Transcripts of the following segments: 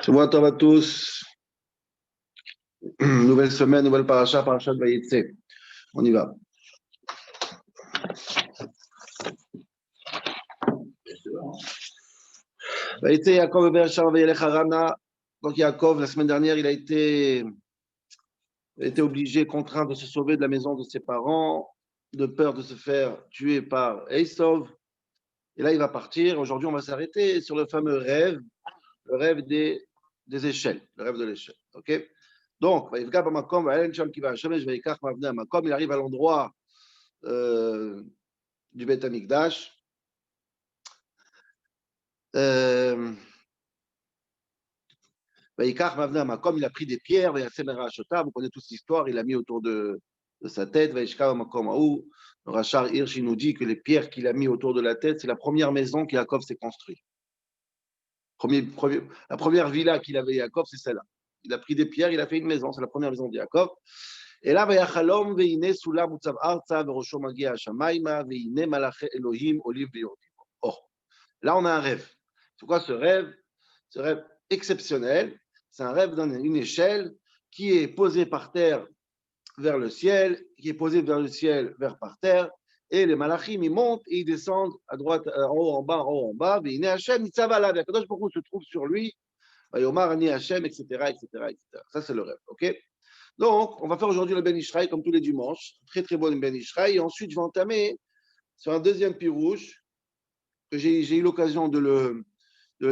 Bonjour à tous. Nouvelle semaine, nouvelle paracha, paracha de Vayetze. On y va. Vayetze, Yaakov, Be'achar, Vayelech Harana. Donc Yaakov, la semaine dernière, il a été obligé, contraint de se sauver de la maison de ses parents, de peur de se faire tuer par Esav. Et là, il va partir. Aujourd'hui, on va s'arrêter sur le fameux rêve, le rêve des échelles, le rêve de l'échelle. Ok. Donc, il arrive à l'endroit du Beth Amikdash. Comme il a pris des pierres, vous connaissez toute l'histoire, il a mis autour de sa tête. Le Rachar Hirsch nous dit que les pierres qu'il a mis autour de la tête, c'est la première maison qu'Yaakov s'est construite. La première villa qu'il avait Yaakov, c'est celle-là. Il a pris des pierres, il a fait une maison, c'est la première maison de Yaakov. Et là, là, on a un rêve. C'est quoi ce rêve? Ce rêve exceptionnel. C'est un rêve d'une échelle qui est posée par terre vers le ciel, qui est posée vers le ciel vers par terre. Et les malachim, ils montent et ils descendent à droite, en haut, en bas, en haut, en bas. Et Hachem, il s'avala. Akadosh Baruch Hu se trouve sur lui. Yomar Ani Hachem, etc., etc., etc. Ça, c'est le rêve. OK? Donc, on va faire aujourd'hui le Ben Ishraï comme tous les dimanches. Très, très bon Ben Ishraï. Et ensuite, je vais entamer sur un deuxième pirouche que j'ai eu l'occasion de le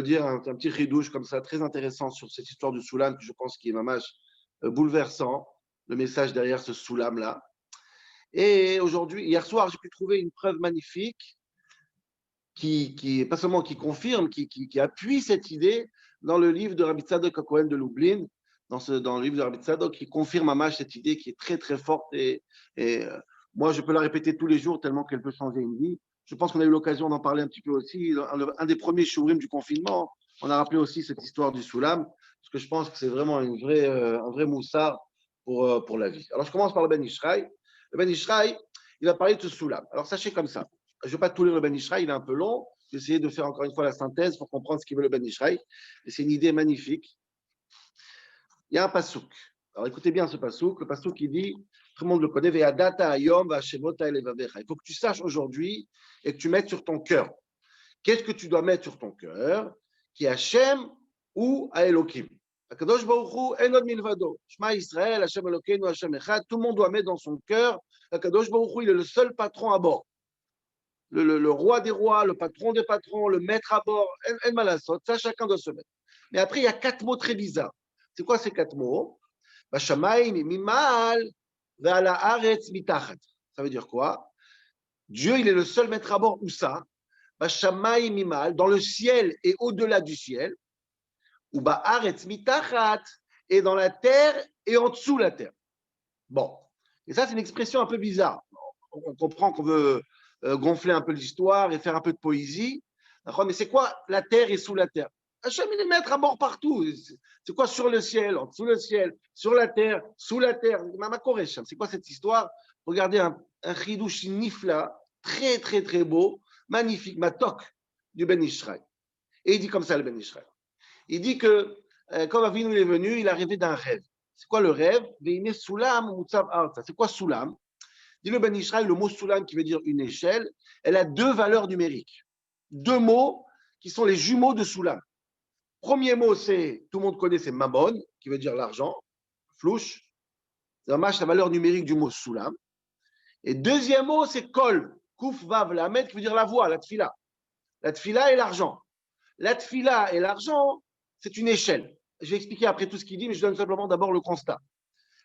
dire, un petit ridouche comme ça, très intéressant sur cette histoire du Soulam, que je pense qui est mamash bouleversant, le message derrière ce Soulam-là. Et aujourd'hui, hier soir, j'ai pu trouver une preuve magnifique qui pas seulement qui confirme, qui appuie cette idée dans le livre de Rabbi Tzadok HaKohen de Lublin, dans le livre de Rabbi Tzadok, qui confirme mamash cette idée qui est très, très forte. Et moi, je peux la répéter tous les jours tellement qu'elle peut changer une vie. Je pense qu'on a eu l'occasion d'en parler un petit peu aussi. Un des premiers shurim du confinement, on a rappelé aussi cette histoire du Soulam, parce que je pense que c'est vraiment un vrai moussard pour la vie. Alors, je commence par le Ben Ishraï. Le Ben Ishraï, il va parler de ce Soulam. Alors, sachez comme ça. Je ne vais pas tout lire le Ben Ishraï, il est un peu long. J'ai essayé de faire encore une fois la synthèse pour comprendre ce qu'il veut le Ben Ishraï. Et c'est une idée magnifique. Il y a un pasouk. Alors, écoutez bien ce pasouk. Le pasouk, il dit, tout le monde le connaît, il faut que tu saches aujourd'hui et que tu mettes sur ton cœur. Qu'est-ce que tu dois mettre sur ton cœur? Qui est Hachem ou à Elohim. Akadosh Baruch Hu, Enod Milvado. Shema Israël, Hachem Elokeinu, Hachem Echad. Tout le monde doit mettre dans son cœur. Akadosh Baruch Hu, il est le seul patron à bord. Le roi des rois, le patron des patrons, le maître à bord. En malasot. Ça, chacun doit se mettre. Mais après, il y a 4 mots très bizarres. C'est quoi ces 4 mots? Bashamayim mimal ve'ala haaretz mitachat. Ça veut dire quoi? Dieu, il est le seul maître à bord. Où ça? Bashamayim mimal, dans le ciel et au-delà du ciel. Ou ba'aretz mitachat, et dans la terre et en dessous la terre. Bon. Et ça, c'est une expression un peu bizarre. On comprend qu'on veut gonfler un peu l'histoire et faire un peu de poésie. Mais c'est quoi la terre et sous la terre? Hachem, il est maître à bord partout. C'est quoi sur le ciel, en dessous le ciel, sur la terre, sous la terre? C'est quoi cette histoire? Regardez un chidouch nifla, très, très, très beau, magnifique, matok du Ben Ishraï. Et il dit comme ça, le Ben Ishraï. Il dit que quand Avinu est venu, il a rêvé d'un rêve. C'est quoi le rêve? C'est quoi Soulam? Dit le Ben Ishraï, le mot Soulam qui veut dire une échelle, elle a 2 valeurs numériques. 2 mots qui sont les jumeaux de Soulam. Premier mot, c'est, tout le monde connaît, c'est Mammon, qui veut dire l'argent, flouche. C'est la valeur numérique du mot Soulam. Et deuxième mot, c'est Kol, Kouf Vav Lamed, qui veut dire la voix, la tfila. La tfila et l'argent. La tfila et l'argent, c'est une échelle. Je vais expliquer après tout ce qu'il dit, mais je donne simplement d'abord le constat.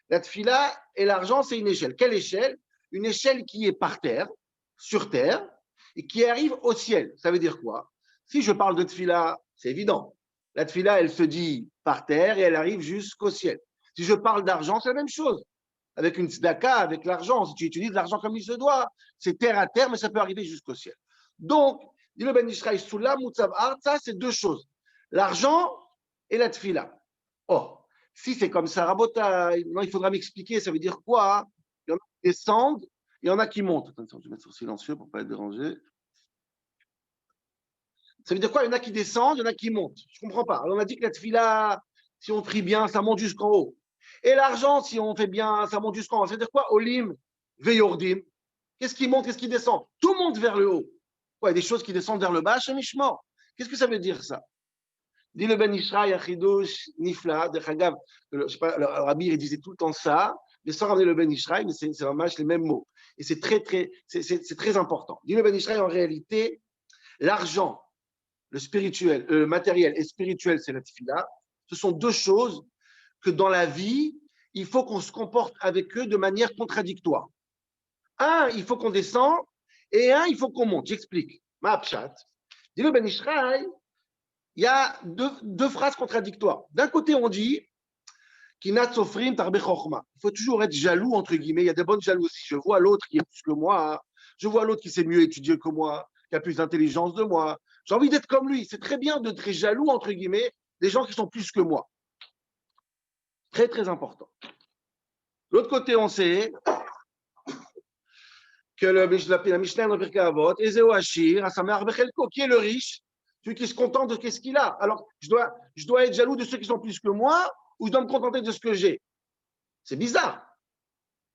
La tfila et l'argent, c'est une échelle. Quelle échelle? Une échelle qui est par terre, sur terre, et qui arrive au ciel. Ça veut dire quoi? Si je parle de tfila, c'est évident. La tfila, elle se dit par terre et elle arrive jusqu'au ciel. Si je parle d'argent, c'est la même chose. Avec une tzedaka, avec l'argent, si tu utilises l'argent comme il se doit, c'est terre à terre, mais ça peut arriver jusqu'au ciel. Donc, dit le Ben Ishraï, Soulam, Mutzav, ça, c'est 2 choses. L'argent et la tfila. Oh, si c'est comme ça, Rabota, il faudra m'expliquer, ça veut dire quoi? Il y en a qui descendent, il y en a qui montent. Attention, je vais mettre sur silencieux pour ne pas être dérangé. Ça veut dire quoi? Il y en a qui descendent, il y en a qui montent. Je ne comprends pas. Alors on a dit que la tefila, si on prie bien, ça monte jusqu'en haut. Et l'argent, si on fait bien, ça monte jusqu'en haut. Ça veut dire quoi? Olim, veyordim. Qu'est-ce qui monte, qu'est-ce qui descend? Tout monte vers le haut. Ouais, des choses qui descendent vers le bas, Shemishmor. Qu'est-ce que ça veut dire ça? Dit le Ben Ishraï, Achidush, Nifla, de Chagav. Je sais pas, le Rabbi, il disait tout le temps ça, mais sans ramener le Ben Ishraï, mais c'est vraiment les mêmes mots. Et c'est très important. Dit le Ben Ishraï, en réalité, l'argent, le spirituel, le matériel et spirituel, c'est la tefila. Ce sont deux choses que dans la vie, il faut qu'on se comporte avec eux de manière contradictoire. Un, il faut qu'on descende, et un, il faut qu'on monte. J'explique. Ma'apshat. Dit le Ben Ishraï, il y a deux phrases contradictoires. D'un côté, on dit Kinat sofrim tarbe chokhma. Il faut toujours être jaloux, entre guillemets. Il y a des bonnes jalousies. Je vois l'autre qui est plus que moi. Je vois l'autre qui sait mieux étudier que moi, qui a plus d'intelligence de moi. J'ai envie d'être comme lui. C'est très bien d'être jaloux, entre guillemets, des gens qui sont plus que moi. Très, très important. De l'autre côté, on sait que la Mishnah dans Pirkei Avot, Ezeo Hashir, Asameach Bechelko, qui est le riche, celui qui se contente de ce qu'il a. Alors, je dois être jaloux de ceux qui sont plus que moi, ou je dois me contenter de ce que j'ai. C'est bizarre.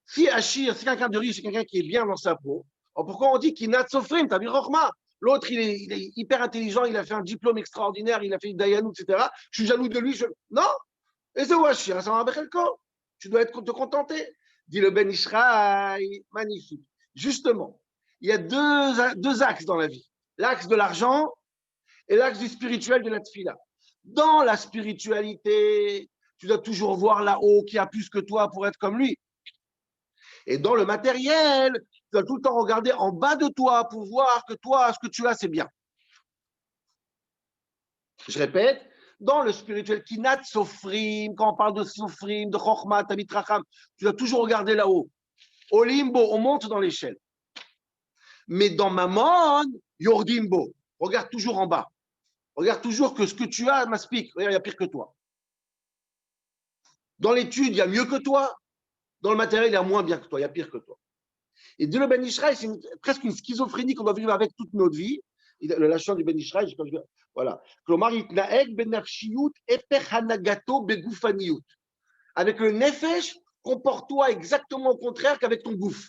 Si Hashir, c'est quelqu'un de riche, c'est quelqu'un qui est bien dans sa peau, alors pourquoi on dit qu'il n'a sofrim, t'as vu Rochma? L'autre, il est hyper intelligent, il a fait un diplôme extraordinaire, il a fait Dayanou, etc. Je suis jaloux de lui. Non. Ezeo Hashir, Asameach Bechelko. Tu dois te contenter. Dit le Ben Ishraï, magnifique. Justement, il y a deux axes dans la vie. L'axe de l'argent et l'axe du spirituel de la tefila. Dans la spiritualité, tu dois toujours voir là-haut qui a plus que toi pour être comme lui. Et dans le matériel, tu dois tout le temps regarder en bas de toi pour voir que toi, ce que tu as, c'est bien. Je répète, dans le spirituel, kinat sofrim, quand on parle de sofrim, de chokhmat, tamit racham, tu dois toujours regarder là-haut. Au limbo, on monte dans l'échelle. Mais dans Mammon, Yordimbo, regarde toujours en bas. Regarde toujours que ce que tu as m'aspique. Regarde, il y a pire que toi. Dans l'étude, il y a mieux que toi. Dans le matériel, il y a moins bien que toi. Il y a pire que toi. Et de le Ben Ishraï, c'est presque une schizophrénie qu'on doit vivre avec toute notre vie. Le lâchant du Ben Ishraï, voilà. Avec le nefesh, comporte-toi exactement au contraire qu'avec ton gouffre.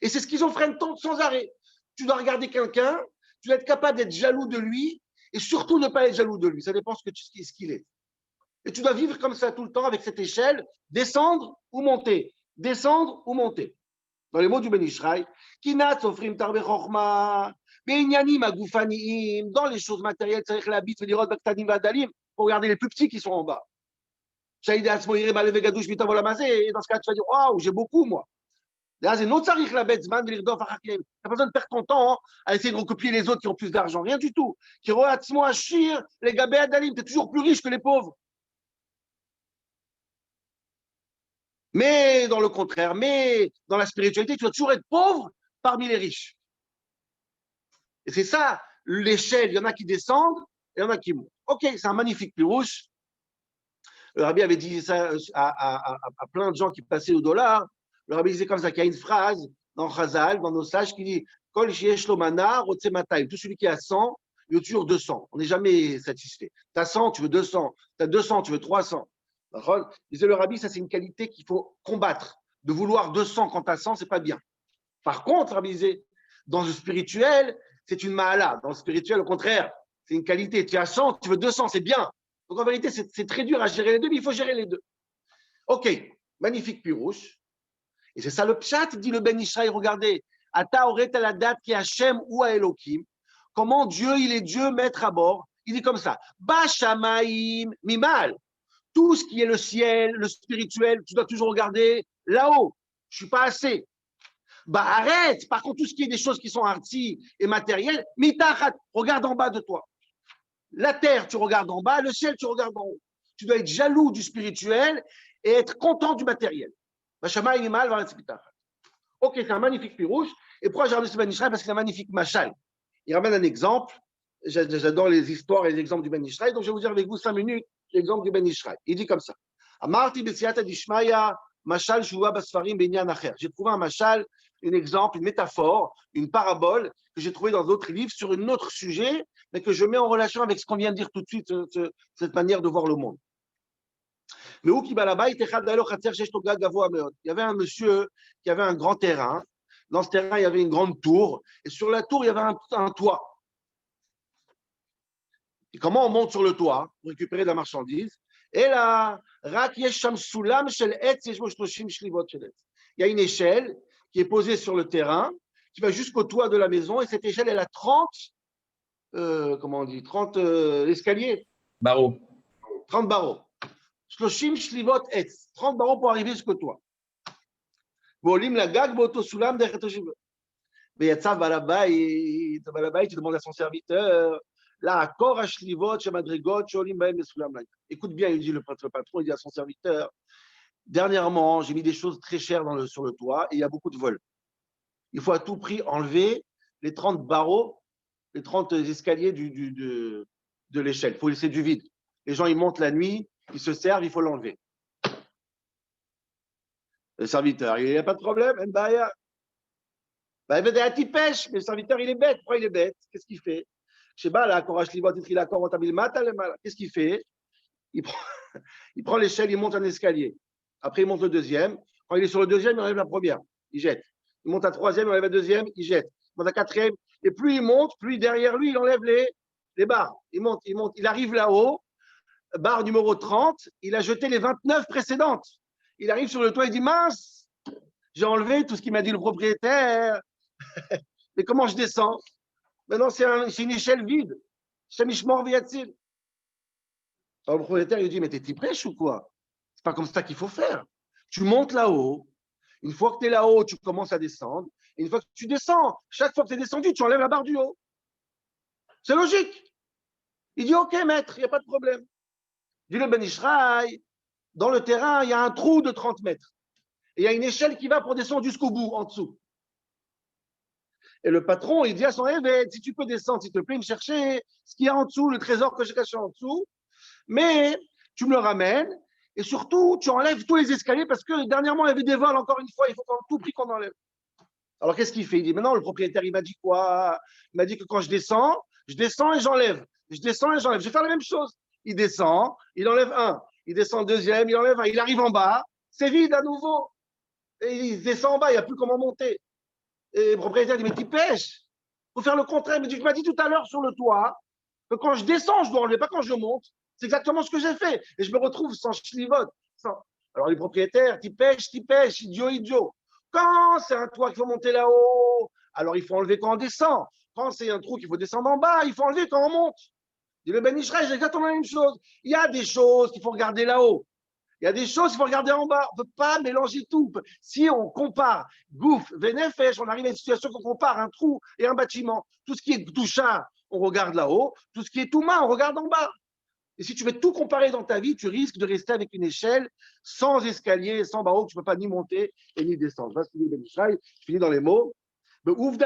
Et c'est schizophrène sans arrêt. Tu dois regarder quelqu'un, tu dois être capable d'être jaloux de lui et surtout ne pas être jaloux de lui. Ça dépend ce qu'il est. Et tu dois vivre comme ça tout le temps avec cette échelle, descendre ou monter, descendre ou monter. Dans les mots du Ben Ishraï, Kinat sofrim tarbe chokhma, be'inyanim agufaniim, dans les choses matérielles, tzarich labit ve'lirot baktanim va'adalim, pour regarder les plus petits qui sont en bas. Shaïd atzmo yireh balev ve'gadoush mitav olamazeh, et dans ce cas, tu vas dire, waouh, j'ai beaucoup, moi. C'est pas besoin de perdre ton temps à essayer de recopier les autres qui ont plus d'argent. Rien du tout. Tu es toujours plus riche que les pauvres. Mais dans le contraire, mais dans la spiritualité, tu vas toujours être pauvre parmi les riches. Et c'est ça, l'échelle. Il y en a qui descendent et il y en a qui montent. Ok, c'est un magnifique pirouche. Le rabbi avait dit ça à plein de gens qui passaient au dollar. Le rabbi disait comme ça, qu'il y a une phrase dans Chazal, dans nos sages, qui dit Kol sheyesh lo mana, rotse matayim. Tout celui qui a 100, il veut toujours 200. On n'est jamais satisfait. Tu as 100, tu veux 200. Tu as 200, tu veux 300. Disait le rabbi, ça c'est une qualité qu'il faut combattre. De vouloir 200 quand tu as 100, c'est pas bien. Par contre, le rabbi disait, dans le spirituel, c'est une mahala. Dans le spirituel, au contraire, c'est une qualité. Tu as 100, tu veux 200, c'est bien. Donc en vérité, c'est très dur à gérer les deux, mais il faut gérer les deux. Ok, magnifique pirouche. Et c'est ça le pshat, dit le Ben Ishraï, regardez. Ata oret la date qui Hachem ou à Elohim. Comment Dieu, il est Dieu, maître à bord. Il dit comme ça. Bashamaim mimal. Tout ce qui est le ciel, le spirituel, tu dois toujours regarder là-haut. Je suis pas assez. Bah arrête. Par contre, tout ce qui est des choses qui sont arty et matérielles, mitachat, regarde en bas de toi. La terre, tu regardes en bas, le ciel, tu regardes en haut. Tu dois être jaloux du spirituel et être content du matériel. Ok, c'est un magnifique pirouche. Et pourquoi j'ai ramené ce Ben Ishraï? Parce que c'est un magnifique machal. Il ramène un exemple. J'adore les histoires et les exemples du Ben Ishraï. Donc je vais vous dire avec vous 5 minutes l'exemple du Ben Ishraï. Il dit comme ça. J'ai trouvé un machal, un exemple, une métaphore, une parabole que j'ai trouvé dans d'autres livres sur un autre sujet mais que je mets en relation avec ce qu'on vient de dire tout de suite, cette manière de voir le monde. Mais où qui va là-bas, il y avait un monsieur qui avait un grand terrain. Dans ce terrain, il y avait une grande tour. Et sur la tour, il y avait un toit. Et comment on monte sur le toit pour récupérer de la marchandise? Et là, il y a une échelle qui est posée sur le terrain, qui va jusqu'au toit de la maison. Et cette échelle, elle a 30, comment on dit, 30 escaliers. Barreau. 30 barreaux. 30 barreaux pour arriver jusqu'au toit. ועולים לגג באותו סולם דרך התושבים. ויצא בעל הבית demande à son serviteur, לעקור השליבות שמדרגות שעולים בהם בסולם לגג. Écoute bien, il dit le patron, il dit à son serviteur, dernièrement, j'ai mis des choses très chères sur le toit et il y a beaucoup de vols. Il faut à tout prix enlever les 30 barreaux, les 30 escaliers de l'échelle. Il faut laisser du vide. Les gens, ils montent la nuit, ils se servent, il faut l'enlever. Le serviteur, il n'y a pas de problème, Mbaya. Tu pêches, mais le serviteur, il est bête. Pourquoi il est bête? Qu'est-ce qu'il fait? Je sais pas, là, qu'est-ce qu'il fait? Il prend l'échelle, il monte un escalier. Après, il monte le deuxième. Quand il est sur le deuxième, il enlève la première. Il jette. Il monte à troisième, il enlève la deuxième, il jette. Il monte à quatrième. Et plus il monte, plus derrière lui, il enlève les barres. Il monte. Il arrive là-haut. Barre numéro 30. Il a jeté les 29 précédentes. Il arrive sur le toit, il dit, mince, j'ai enlevé tout ce qu'il m'a dit le propriétaire. Mais comment je descends? Maintenant, c'est une échelle vide. Alors le propriétaire, il lui dit, mais t'es prêche ou quoi? C'est pas comme ça qu'il faut faire. Tu montes là-haut. Une fois que tu es là-haut, tu commences à descendre. Et une fois que tu descends, chaque fois que tu es descendu, tu enlèves la barre du haut. C'est logique. Il dit, OK, maître, il n'y a pas de problème. Dit le Ben Ishraï, dans le terrain, il y a un trou de 30 mètres. Et il y a une échelle qui va pour descendre jusqu'au bout, en dessous. Et le patron, il dit à son évêque, si tu peux descendre, s'il te plaît, me chercher ce qu'il y a en dessous, le trésor que j'ai caché en dessous, mais tu me le ramènes, et surtout, tu enlèves tous les escaliers, parce que dernièrement, il y avait des vols, encore une fois, il faut qu'en tout prix qu'on enlève. Alors, qu'est-ce qu'il fait? Il dit, mais non, le propriétaire, il m'a dit quoi? Il m'a dit que quand je descends et j'enlève. Je descends et j'enlève. Je vais faire la même chose. Il descend, il enlève un. Il descend le deuxième, il enlève un. Il arrive en bas, c'est vide à nouveau. Et il descend en bas, il n'y a plus comment monter. Et le propriétaire dit, mais tu pêches. Il faut faire le contraire. Il me dit, tu m'as dit tout à l'heure sur le toit que quand je descends, je dois enlever, pas quand je monte. C'est exactement ce que j'ai fait. Et je me retrouve sans chlivote. Alors les propriétaires, tu pêches, idiot. Quand c'est un toit qu'il faut monter là-haut, alors il faut enlever quand on descend. Quand c'est un trou qu'il faut descendre en bas, il faut enlever quand on monte. Dit le Ben Ishraï, c'est exactement la même chose. Il y a des choses qu'il faut regarder là-haut. Il y a des choses qu'il faut regarder en bas. On ne peut pas mélanger tout. Si on compare Gouf, Venefesh, on arrive à une situation qu'on compare un trou et un bâtiment. Tout ce qui est Toucha, on regarde là-haut. Tout ce qui est Touma, on regarde en bas. Et si tu veux tout comparer dans ta vie, tu risques de rester avec une échelle sans escalier, sans barreau, que tu ne peux pas ni monter et ni descendre. Je finis dans les mots. Quand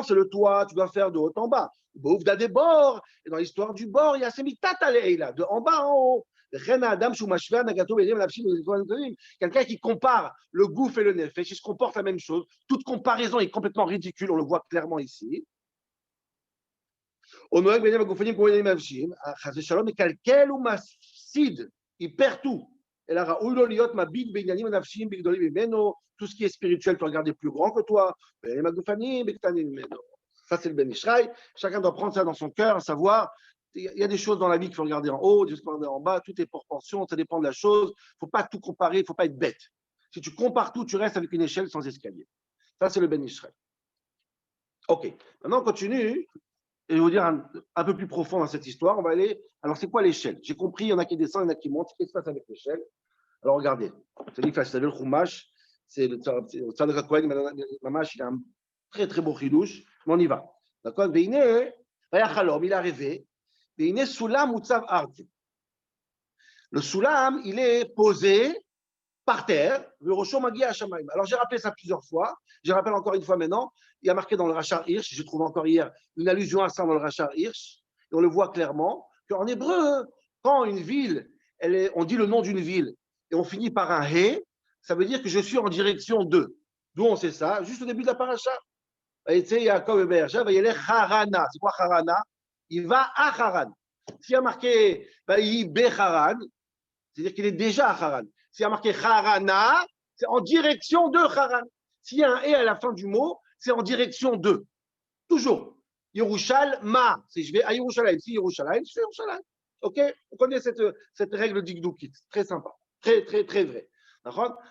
c'est le toit, tu dois faire de haut en bas. Des bords. Et dans l'histoire du bord, il y a de en bas en haut. Quelqu'un qui compare le gouffre et le nefesh, il se comporte la même chose. Toute comparaison est complètement ridicule, on le voit clairement ici. Mais quelqu'un ou masid, il perd tout. Tout ce qui est spirituel, tu regardes plus grand que toi. Ça, c'est le Ben Ishraï. Chacun doit prendre ça dans son cœur, à savoir, il y a des choses dans la vie qu'il faut regarder en haut, des choses qu'il faut regarder en bas, tout est proportion, ça dépend de la chose. Il ne faut pas tout comparer, il ne faut pas être bête. Si tu compares tout, tu restes avec une échelle sans escalier. Ça, c'est le Ben Ishraï. OK. Maintenant, on continue. Et je vais vous dire un peu plus profond dans cette histoire. On va aller. Alors, c'est quoi l'échelle? J'ai compris, il y en a qui descendent, il y en a qui montent. Qu'est-ce qui se passe avec l'échelle? Alors, regardez. C'est lui qui fait le Chumash. C'est le Tzadok Kohen, Mamash, il a un très, très beau chidouche. Mais on y va. D'accord? Il est arrivé. Le Soulam, il est posé par terre. Alors, j'ai rappelé ça plusieurs fois. Je rappelle encore une fois maintenant. Il y a marqué dans le Rachar Hirsch, je trouve encore hier une allusion à ça dans le Rachar Hirsch. Et on le voit clairement qu'en hébreu, quand une ville, on dit le nom d'une ville et on finit par un He, ça veut dire que je suis en direction d'eux. D'où on sait ça? Juste au début de la paracha. ויצא יעקב מבאר שבע וילך חרנה. C'est quoi Harana? Il va à Haran. S'il y a marqué Vaï Becharan, c'est-à-dire qu'il est déjà à Haran. S'il y a marqué Harana, c'est en direction de Haran. S'il y a un et à la fin du mot, c'est en direction de. Toujours. Yerushalma, si je vais à Yerushalayim, si Yerushalayim, je fais Yerushalayim. Ok? On connaît cette règle d'Igdoukit. Très sympa. Très, très, très vrai.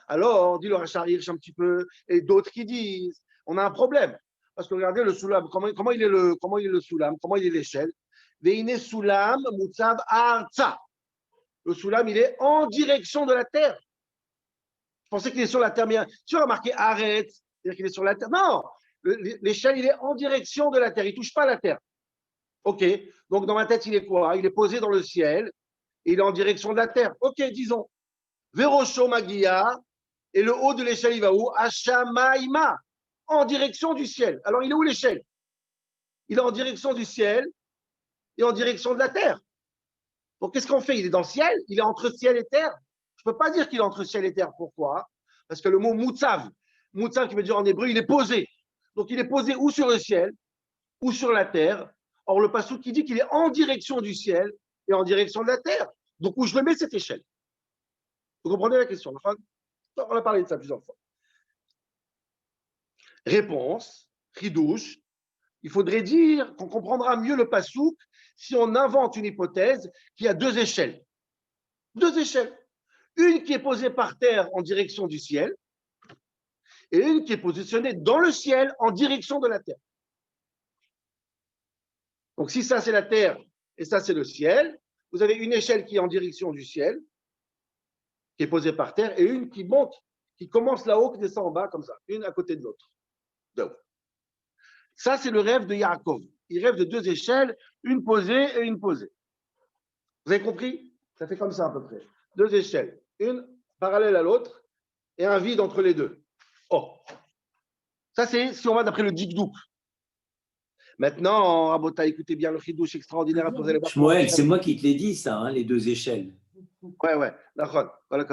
Alors, dit le Rachar Hirsch un petit peu, et d'autres qui disent, on a un problème. Parce que regardez le Soulam, comment il est le Soulam, comment il est l'échelle. Veine Soulam, Mutsav Arza. Le Soulam, il est en direction de la terre. Je pensais qu'il est sur la terre, mais tu as marqué arrête, c'est-à-dire qu'il est sur la terre. Non, l'échelle, il est en direction de la terre, il ne touche pas la terre. Ok, donc dans ma tête, il est quoi? Il est posé dans le ciel et il est en direction de la terre. Ok, disons. Verosho Magia, et le haut de l'échelle, il va où? Hashamaïma, en direction du ciel. Alors, il est où l'échelle? Il est en direction du ciel et en direction de la terre. Donc, qu'est-ce qu'on fait? Il est dans le ciel, il est entre ciel et terre. Je ne peux pas dire qu'il est entre ciel et terre. Pourquoi? Parce que le mot Moutsav, Moutsav qui veut dire en hébreu, il est posé. Donc, il est posé ou sur le ciel ou sur la terre. Or, le passouk qui dit qu'il est en direction du ciel et en direction de la terre. Donc, où je le mets cette échelle? Vous comprenez la question? On a parlé de ça plusieurs fois. Réponse, Ridouche. Il faudrait dire qu'on comprendra mieux le passouk si on invente une hypothèse qui a deux échelles. Deux échelles. Une qui est posée par terre en direction du ciel et une qui est positionnée dans le ciel en direction de la terre. Donc, si ça, c'est la terre et ça, c'est le ciel, vous avez une échelle qui est en direction du ciel, qui est posée par terre, et une qui monte, qui commence là-haut, qui descend en bas, comme ça, une à côté de l'autre. Ça, c'est le rêve de Yaakov. Il rêve de deux échelles, une posée et une posée. Vous avez compris? Ça fait comme ça à peu près. Deux échelles, une parallèle à l'autre et un vide entre les deux. Oh, ça c'est si on va d'après le Dikdouk. Maintenant, Rabota, écoutez bien le chidouche extraordinaire. Vous allez voir. Shmuel, c'est moi qui te l'ai dit ça, hein, les deux échelles. Ouais, d'accord. Voilà,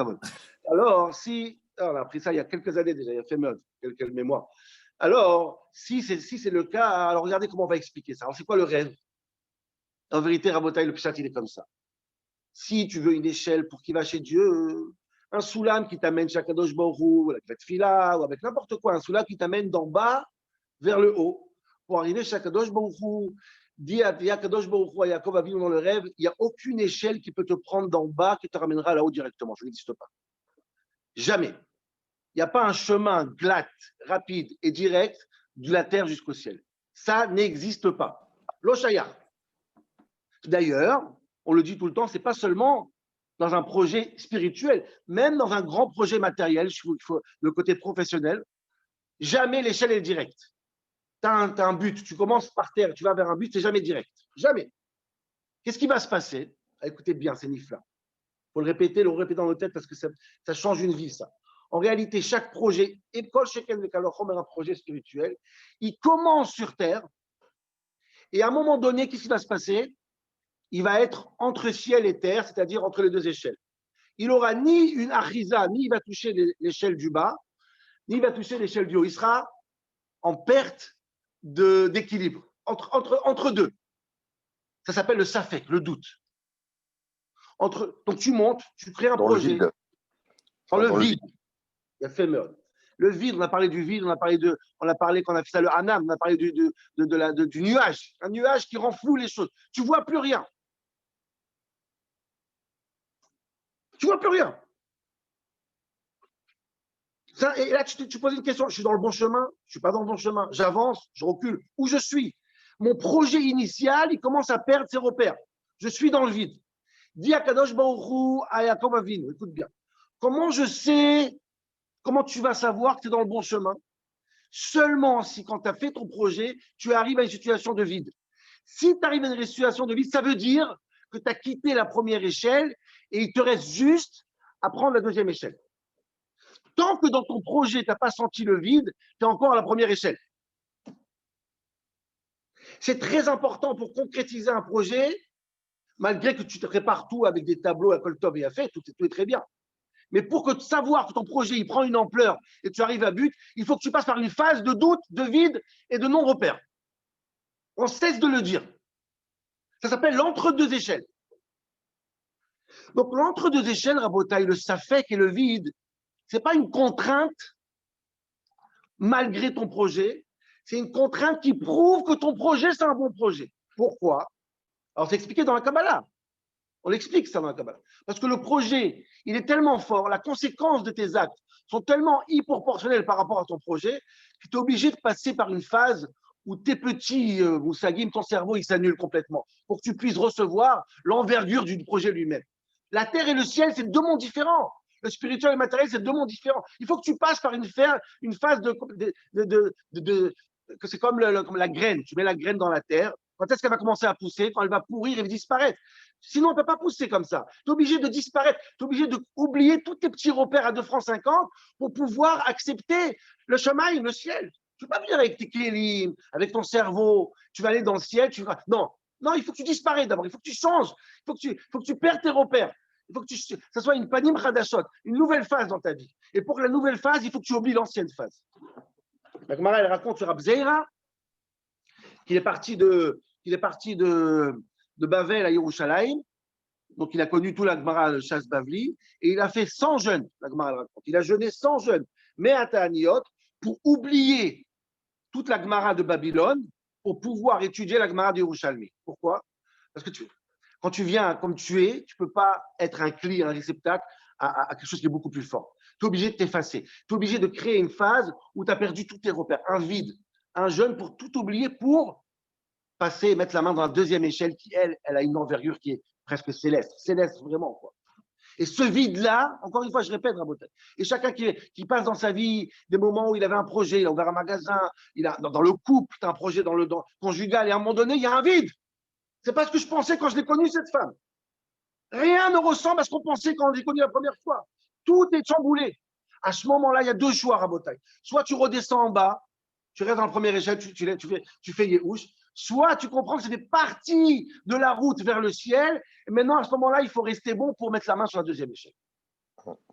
alors, si, on a appris ça il y a quelques années déjà, il y a fait quelques mémoires. Alors, si c'est le cas, alors regardez comment on va expliquer ça. Alors, c'est quoi le rêve? En vérité, Rabotai, le pshat, il est comme ça. Si tu veux une échelle pour qui va chez Dieu, un soulam qui t'amène chez Akadosh Baruch Hu, avec la tfila, ou avec n'importe quoi, un soulam qui t'amène d'en bas vers le haut, pour arriver chez Akadosh Baruch Hu, dit à Akadosh Baruch Hu, à Yaakov Avinu dans le rêve, il n'y a aucune échelle qui peut te prendre d'en bas qui te ramènera là-haut directement. Ça n'existe pas. Jamais. Il n'y a pas un chemin glatt, rapide et direct de la terre jusqu'au ciel. Ça n'existe pas. L'Oshaya. D'ailleurs, on le dit tout le temps, ce n'est pas seulement dans un projet spirituel, même dans un grand projet matériel, le côté professionnel, jamais l'échelle est directe. Tu as un but, tu commences par terre, tu vas vers un but, c'est jamais direct. Jamais. Qu'est-ce qui va se passer? Écoutez bien, c'est Nifla. Il faut le répéter dans nos têtes parce que ça change une vie, ça. En réalité, chaque projet, École Shekel de Kalochom est un projet spirituel, il commence sur terre et à un moment donné, qu'est-ce qui va se passer? Il va être entre ciel et terre, c'est-à-dire entre les deux échelles. Il n'aura ni une achisa, ni il va toucher l'échelle du bas, ni il va toucher l'échelle du haut. Il sera en perte d'équilibre, entre deux. Ça s'appelle le safek, le doute. Donc tu montes, tu crées un projet. Dans le vide. Il y a fait meurtre. Le vide, on a parlé du vide, on a parlé quand on a fait ça le hanam, on a parlé du nuage. Un nuage qui rend flou les choses. Tu ne vois plus rien. Tu ne vois plus rien. Ça, et là, tu poses une question. Je suis dans le bon chemin? Je ne suis pas dans le bon chemin. J'avance, je recule. Où je suis? Mon projet initial, il commence à perdre ses repères. Je suis dans le vide. Dis à Kadosh Baruch Hu, à Yaakov Avinu, écoute bien. Comment tu vas savoir que tu es dans le bon chemin? Seulement si, quand tu as fait ton projet, tu arrives à une situation de vide. Si tu arrives à une situation de vide, ça veut dire que tu as quitté la première échelle et il te reste juste à prendre la deuxième échelle. Tant que dans ton projet, tu n'as pas senti le vide, tu es encore à la première échelle. C'est très important pour concrétiser un projet, malgré que tu te prépares tout avec des tableaux à Koltov et à fait, tout est très bien. Mais pour savoir que ton projet il prend une ampleur et que tu arrives à but, il faut que tu passes par une phase de doute, de vide et de non-repère. On cesse de le dire. Ça s'appelle l'entre-deux échelles. Donc, l'entre-deux échelles, Rabotaï, le safek et le vide, ce n'est pas une contrainte malgré ton projet, c'est une contrainte qui prouve que ton projet, c'est un bon projet. Pourquoi? Alors, c'est expliqué dans la Kabbalah. On l'explique ça dans la Kabbalah. Parce que le projet, il est tellement fort, la conséquence de tes actes sont tellement proportionnelles par rapport à ton projet, que tu es obligé de passer par une phase où tes petits moussagim, ton cerveau, il s'annule complètement, pour que tu puisses recevoir l'envergure du projet lui-même. La terre et le ciel, c'est deux mondes différents. Le spirituel et le matériel, c'est deux mondes différents. Il faut que tu passes par une phase que c'est comme la graine. Tu mets la graine dans la terre. Quand est-ce qu'elle va commencer à pousser? Quand elle va pourrir et disparaître. Sinon, on ne peut pas pousser comme ça. Tu es obligé de disparaître. Tu es obligé d'oublier tous tes petits repères à 2 francs 50 pour pouvoir accepter le shamaï, le ciel. Tu ne peux pas venir avec tes kélim, avec ton cerveau. Tu vas aller dans le ciel. Non, non, il faut que tu disparaisses d'abord. Il faut que tu changes. Il faut que tu perdes tes repères. Il faut que ça soit une panim chadashot, une nouvelle phase dans ta vie. Et pour la nouvelle phase, il faut que tu oublies l'ancienne phase. La Gemara, elle raconte sur Abzeira qu'il est parti de Bavel à Yerushalayim. Donc, il a connu tout la Gemara, le chasse Bavli, et il a fait 100 jeûnes, la Gemara le raconte. Il a jeûné 100 jeûnes, mais à Ta'aniot, pour oublier toute la Gemara de Babylone, pour pouvoir étudier la Gemara de Yerushalmi. Pourquoi? Parce que quand tu viens comme tu es, tu ne peux pas être un cli, un réceptacle à quelque chose qui est beaucoup plus fort. Tu es obligé de t'effacer. Tu es obligé de créer une phase où tu as perdu tous tes repères, un vide, un jeûne pour tout oublier, pour passer et mettre la main dans la deuxième échelle qui, elle a une envergure qui est presque céleste. Céleste, vraiment, quoi. Et ce vide-là, encore une fois, je répète, Rabotai, et chacun qui passe dans sa vie des moments où il avait un projet, il a ouvert un magasin, dans le couple, tu as un projet dans le conjugal, et à un moment donné, il y a un vide. C'est pas ce que je pensais quand je l'ai connue, cette femme. Rien ne ressemble à ce qu'on pensait quand on l'a connue la première fois. Tout est chamboulé. À ce moment-là, il y a 2 choix, Rabotai. Soit tu redescends en bas, tu restes dans la première échelle, tu fais Yehush. Soit tu comprends que ça fait partie de la route vers le ciel. Et maintenant, à ce moment-là, il faut rester bon pour mettre la main sur la deuxième échelle.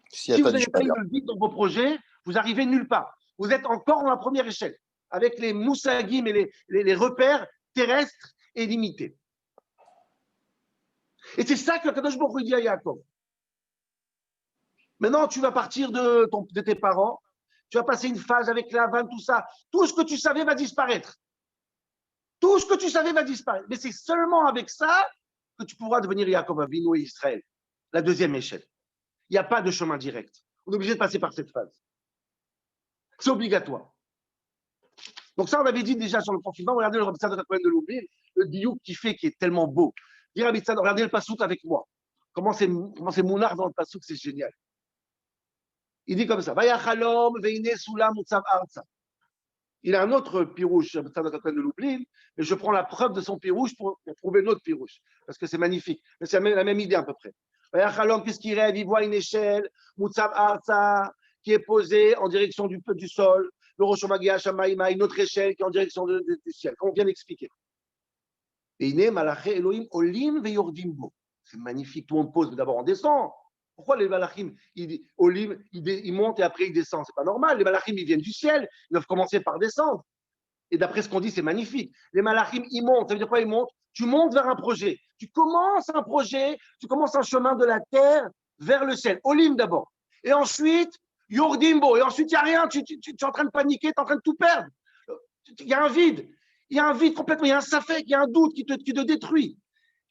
Si vous n'avez pas eu le vide dans vos projets, vous arrivez nulle part. Vous êtes encore dans la première échelle, avec les moussagim et les repères terrestres et limités. Et c'est ça que le Kadosh Baruch Hu dit à Yaakov. Maintenant, tu vas partir de tes parents, tu vas passer une phase avec la vanne, tout ça. Tout ce que tu savais va disparaître. Tout ce que tu savais va disparaître. Mais c'est seulement avec ça que tu pourras devenir Yaakov Avinu et Israël. La deuxième échelle. Il n'y a pas de chemin direct. On est obligé de passer par cette phase. C'est obligatoire. Donc ça, on avait dit déjà sur le confinement. Regardez le Rabbi Tzadok de l'Oubli, le diouk qui est tellement beau. Dis Rabbi Tzadok, regardez le pasouk avec moi. Comment c'est mounard dans le pasouk, c'est génial. Il dit comme ça. Vayachalom veine sulam utzav arza. Il a un autre pirouche, de l'oubli, mais je prends la preuve de son pirouche pour prouver notre pirouche, parce que c'est magnifique. Mais c'est la même idée à peu près. Puisqu'il rêve, il voit une échelle, Mutsav Arza, qui est posée en direction du sol, le Roshomagia Shamaïma, une autre échelle qui est en direction du ciel, comme on vient d'expliquer. C'est magnifique, tout le monde pose, mais d'abord on descend. Pourquoi les malachim, ils montent et après ils descendent? C'est pas normal. Les malachim, ils viennent du ciel. Ils doivent commencer par descendre. Et d'après ce qu'on dit, c'est magnifique. Les malachim, ils montent. Ça veut dire quoi, ils montent? Tu montes vers un projet. Tu commences un projet, tu commences un chemin de la terre vers le ciel. Olim d'abord. Et ensuite, Yordimbo. Et ensuite, il n'y a rien. Tu es en train de paniquer, tu es en train de tout perdre. Il y a un vide. Il y a un vide complètement. Il y a un safek, il y a un doute qui te détruit.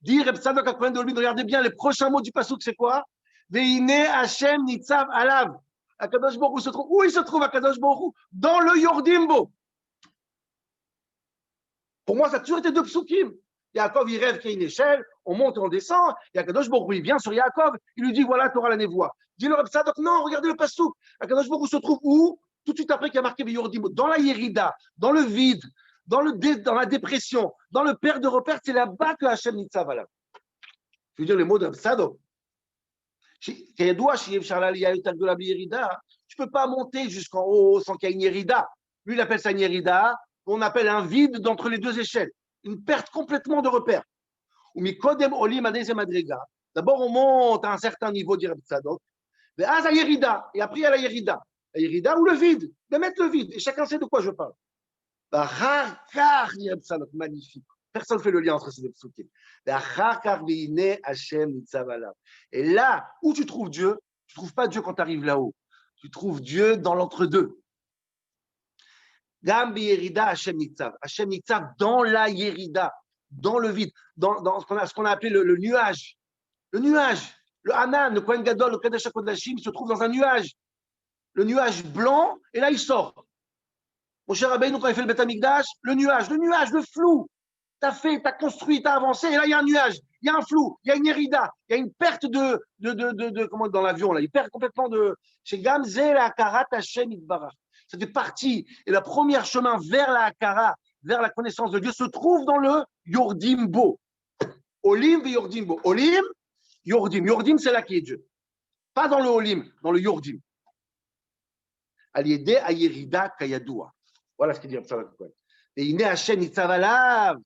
Dire, regardez bien, les prochains mots du passouk, c'est quoi? Veine Hashem Nitzav Alav. Akadosh Baruch Hu se trouve. Où il se trouve, Akadosh Baruch Hu? Dans le Yordimbo. Pour moi, ça a toujours été 2 psukim. Yaakov, il rêve qu'il y a une échelle, on monte et on descend. Et Akadosh Baruch Hu, il vient sur Yaakov, il lui dit voilà, tu auras la névoie. Dis-le Reb Tzadok, non, regardez le pasouk. Akadosh Baruch Hu se trouve où? Tout de suite après qu'il y a marqué Yordimbo. Dans la Yerida, dans le vide, dans la dépression, dans le père de repère, c'est là-bas que Hashem Nitzav Alav. Je veux dire les mots de Reb Tzadok. Tu ne peux pas monter jusqu'en haut sans qu'il y ait une Yerida. Lui, il appelle ça une Yerida, on appelle un vide d'entre les 2 échelles. Une perte complètement de repère. D'abord, on monte à un certain niveau, dit Reb Tzadok. Et après, il y a la Yerida. La Yerida ou le vide. De mettre le vide. Et chacun sait de quoi je parle. Magnifique. Personne ne fait le lien entre ces deux psukim. Et là où tu trouves Dieu, tu ne trouves pas Dieu quand tu arrives là-haut. Tu trouves Dieu dans l'entre-deux. Hashem Nitzav, dans la Yerida, dans le vide, dans ce qu'on a appelé le nuage. Le nuage, le Hanan, le Kohen Gadol, le Kadesh HaKodashim, il se trouve dans un nuage. Le nuage blanc, et là il sort. Mon cher Rabbeinu, quand il fait le Beth Amikdash, le nuage, le flou. Tu as construit, tu as avancé, et là il y a un nuage, il y a un flou, il y a une Yerida, il y a une perte comment dans l'avion, là, il perd complètement de. Chez Gamze, la Akarat Hashem Itbarach. Ça fait partie. Et le premier chemin vers la Akara, vers la connaissance de Dieu, se trouve dans le Yordimbo. Olim et Yordimbo. Olim, Yordim. Yordim, c'est là qui est Dieu. Pas dans le Olim, dans le Yordim. Aliédé Ayerida Kayadoua. Voilà ce qu'il dit Absalom Cohen. Et Iné Hashem Itzavalav.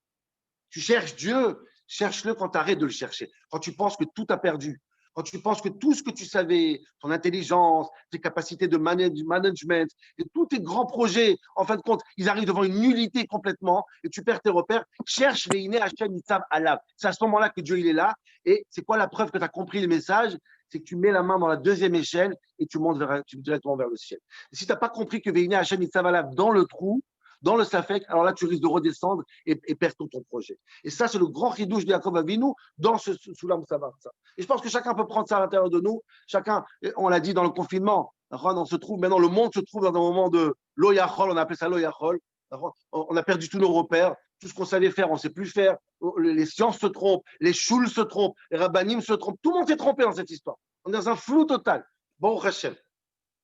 Tu cherches Dieu, cherche-le quand tu arrêtes de le chercher. Quand tu penses que tout a perdu. Quand tu penses que tout ce que tu savais, ton intelligence, tes capacités de management, et tous tes grands projets, en fin de compte, ils arrivent devant une nullité complètement, et tu perds tes repères, cherche Ve'iné Hashem Nitzav Alav. C'est à ce moment-là que Dieu il est là. Et c'est quoi la preuve que tu as compris le message? C'est que tu mets la main dans la deuxième échelle et tu montes directement vers le ciel. Et si tu n'as pas compris que Ve'iné Hashem Nitzav Alav dans le trou, dans le Safek, alors là, tu risques de redescendre et perdre tout ton projet. Et ça, c'est le grand chidouche de Yaakov Avinu dans ce Soulam Savar. Et je pense que chacun peut prendre ça à l'intérieur de nous. Chacun, on l'a dit dans le confinement, on se trouve, maintenant, le monde se trouve dans un moment de loyachol, on appelle ça loyachol. On a perdu tous nos repères. Tout ce qu'on savait faire, on ne sait plus faire. Les sciences se trompent, les chouls se trompent, les rabbanim se trompent. Tout le monde s'est trompé dans cette histoire. On est dans un flou total. Baruch Hashem.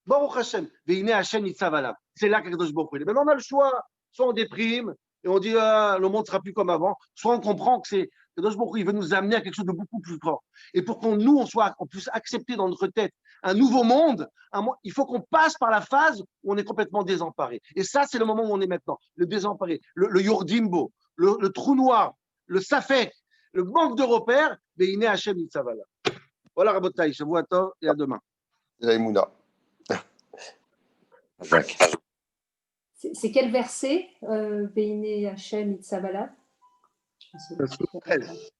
Baruch Hashem. Ve'iné Hashem Nitzav Alav. C'est là qu'Akadosh Baruch Hu est. Maintenant, on a le choix. Soit on déprime et on dit le monde ne sera plus comme avant, soit on comprend que c'est Kadosh Baruch Hu, il veut nous amener à quelque chose de beaucoup plus fort. Et pour qu'on on puisse accepter dans notre tête un nouveau monde, il faut qu'on passe par la phase où on est complètement désemparé. Et ça, c'est le moment où on est maintenant, le désemparé, le Yordimbo, le trou noir, le Safek, le manque de repères, Ve'iné Hashem Nitzav Alav. Voilà, Rabotai, je vous attends et à demain. Laïmouna. Jacques. C'est quel verset, Ve'iné Hashem Nitzav Alav? 13.